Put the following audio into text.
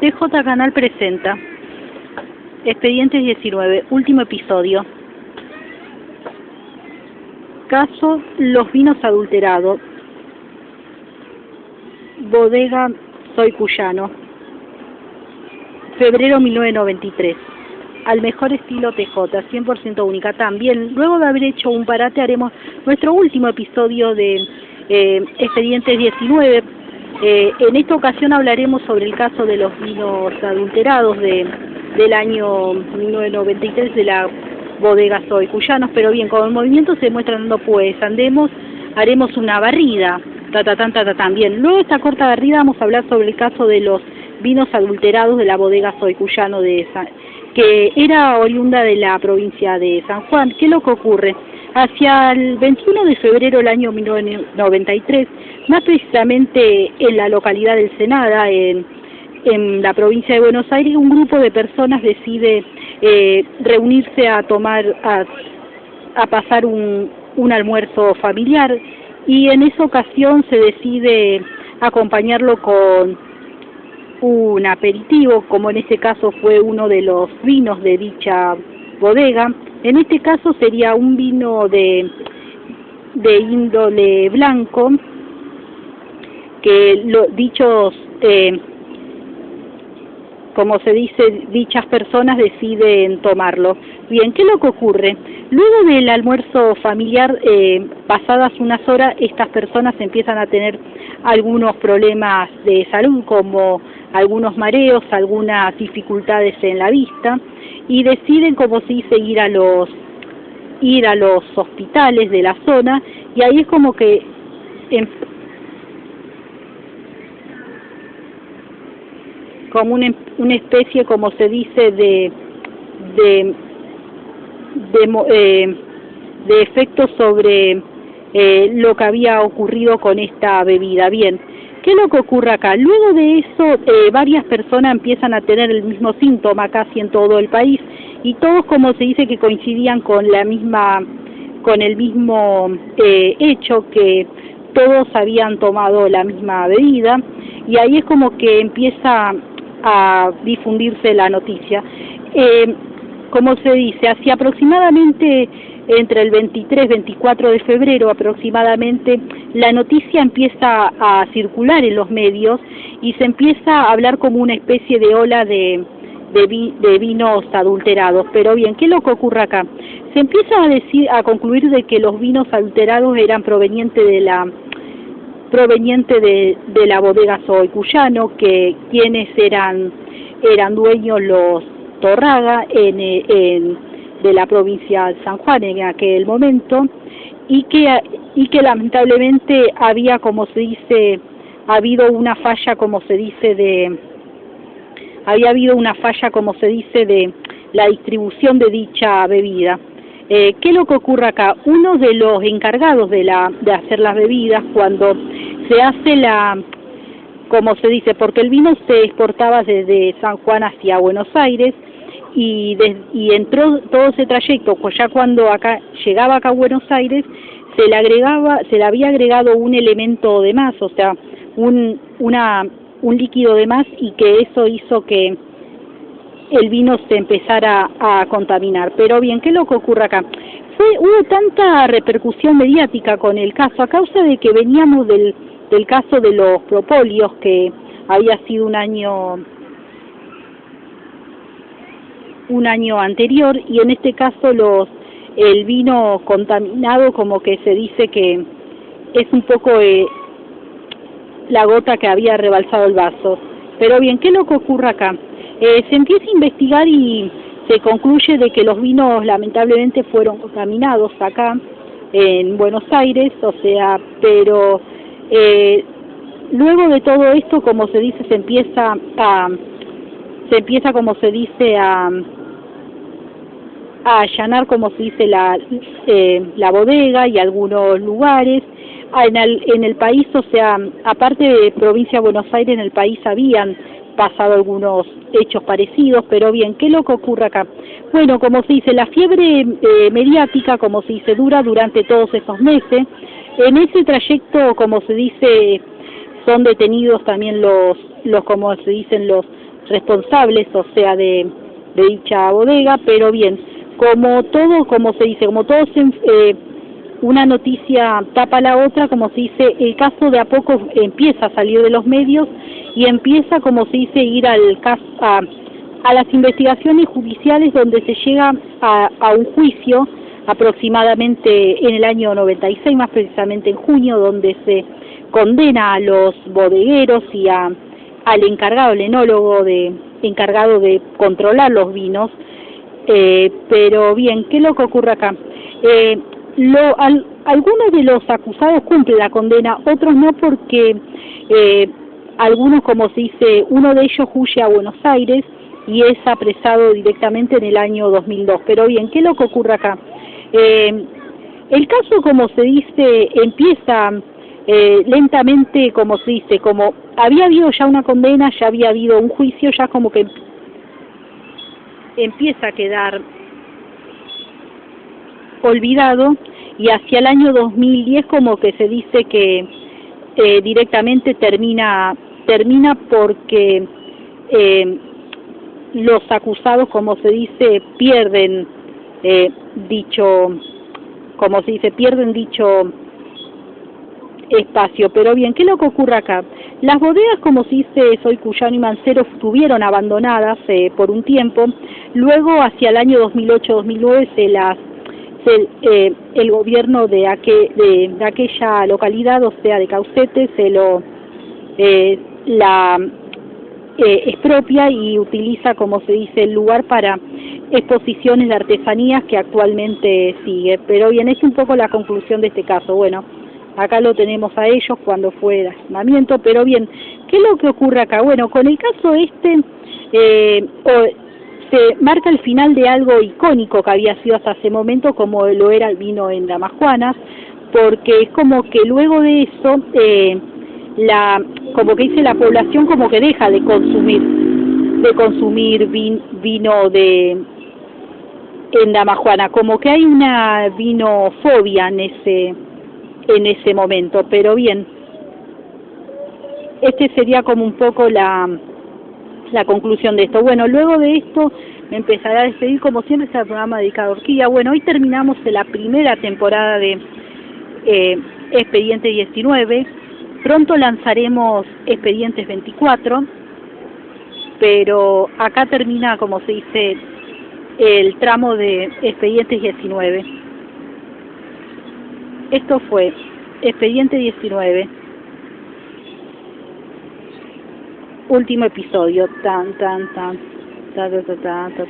TJ Canal presenta Expedientes 19, último episodio. Caso Los Vinos Adulterados. Bodega Soy Cuyano. Febrero 1993. Al mejor estilo TJ, 100% única. También, luego de haber hecho un parate, haremos nuestro último episodio de Expedientes 19. En esta ocasión hablaremos sobre el caso de los vinos adulterados del año 1993 de la bodega Soy Cuyanos. Pero bien, como el movimiento se muestra dando, pues haremos una barrida. Bien. Luego de esta corta barrida vamos a hablar sobre el caso de los vinos adulterados de la bodega Soy Cuyano que era oriunda de la provincia de San Juan. ¿Qué es lo que ocurre? Hacia el 21 de febrero del año 1993, más precisamente en la localidad del Senada, en la provincia de Buenos Aires, un grupo de personas decide reunirse a pasar un almuerzo familiar, y en esa ocasión se decide acompañarlo con un aperitivo, como en este caso fue uno de los vinos de dicha bodega. En este caso sería un vino de índole blanco, que como se dice, dichas personas deciden tomarlo. Bien, ¿qué es lo que ocurre? Luego del almuerzo familiar, pasadas unas horas, estas personas empiezan a tener algunos problemas de salud, como algunos mareos, algunas dificultades en la vista, y deciden, como se dice, ir a los hospitales de la zona, y ahí es como que como una especie, como se dice, de efectos sobre lo que había ocurrido con esta bebida. Bien, ¿qué es lo que ocurre acá? Luego de eso, varias personas empiezan a tener el mismo síntoma casi en todo el país, y todos, como se dice, que coincidían con el mismo hecho, que todos habían tomado la misma bebida, y ahí es como que empieza a difundirse la noticia. Como se dice, hacia aproximadamente entre el 23 y 24 de febrero aproximadamente, la noticia empieza a circular en los medios y se empieza a hablar como una especie de ola de vinos adulterados. Pero bien, ¿qué es lo que ocurre acá? Se empieza a concluir de que los vinos adulterados eran provenientes de la bodega Soy Cuyano, que quienes eran dueños los Torraga de la provincia de San Juan en aquel momento, y que lamentablemente había, como se dice, había habido una falla, como se dice, de la distribución de dicha bebida. ¿Qué es lo que ocurre acá? Uno de los encargados de hacer las bebidas, cuando se hace como se dice, porque el vino se exportaba desde San Juan hacia Buenos Aires, y entró todo ese trayecto, pues ya cuando llegaba acá a Buenos Aires, se le había agregado un elemento de más, o sea, un líquido de más, y que eso hizo que el vino se empezara a contaminar. Pero bien, ¿qué es lo que ocurre acá? Hubo tanta repercusión mediática con el caso a causa de que veníamos del caso de los propóleos, que había sido un año anterior, y en este caso el vino contaminado, como que se dice que es un poco la gota que había rebalsado el vaso. Pero bien, ¿qué es lo que ocurre acá? Se empieza a investigar y se concluye de que los vinos lamentablemente fueron contaminados acá en Buenos Aires, o sea, pero luego de todo esto, como se dice, se empieza como se dice a allanar, como se dice, la bodega y algunos lugares en el país. O sea, aparte de provincia de Buenos Aires, en el país habían pasado algunos hechos parecidos. Pero bien, ¿qué es lo que ocurre acá? Bueno, como se dice, la fiebre mediática, como se dice, dura durante todos esos meses. En ese trayecto, como se dice, son detenidos también como se dicen, los responsables, o sea, de dicha bodega, pero bien, como todo, como se dice, como todo una noticia tapa la otra, como se dice, el caso de a poco empieza a salir de los medios y empieza, como se dice, ir al caso, a las investigaciones judiciales, donde se llega a un juicio aproximadamente en el año 96, más precisamente en junio, donde se condena a los bodegueros y al encargado, el enólogo encargado de controlar los vinos. Pero bien, ¿qué es lo que ocurre acá? Algunos de los acusados cumplen la condena, otros no, porque algunos, como se dice, uno de ellos huye a Buenos Aires y es apresado directamente en el año 2002. Pero bien, ¿qué es lo que ocurre acá? El caso, como se dice, empieza lentamente, como se dice, como había habido ya una condena, ya había habido un juicio, ya como que empieza a quedar olvidado, y hacia el año 2010 como que se dice que directamente termina porque los acusados, como se dice, pierden pierden dicho espacio. Pero bien, ¿qué es lo que ocurre acá? Las bodegas, como se dice, Soy Cuyano y Mancero, estuvieron abandonadas por un tiempo. Luego, hacia el año 2008-2009, el gobierno de aquella localidad, o sea, de Caucete, la expropia y utiliza, como se dice, el lugar para exposiciones de artesanías, que actualmente sigue. Pero bien, es un poco la conclusión de este caso. Bueno, acá lo tenemos a ellos cuando fue el allanamiento. Pero bien, ¿qué es lo que ocurre acá? Bueno, con el caso se marca el final de algo icónico que había sido hasta ese momento, como lo era el vino en Damas Juanas, porque es como que luego de eso, como que dice, la población como que deja de consumir vino en Damas Juanas, como que hay una vinofobia en ese momento. Pero bien, sería como un poco la conclusión de esto. Bueno, luego de esto me empezaré a despedir, como siempre, este programa dedicado a Orquídea. Bueno, hoy terminamos la primera temporada de Expediente 19, pronto lanzaremos Expedientes 24, pero acá termina, como se dice, el tramo de Expedientes 19. Esto fue Expediente 19. Último episodio. Tan, tan, tan, tan, tan, tan, tan.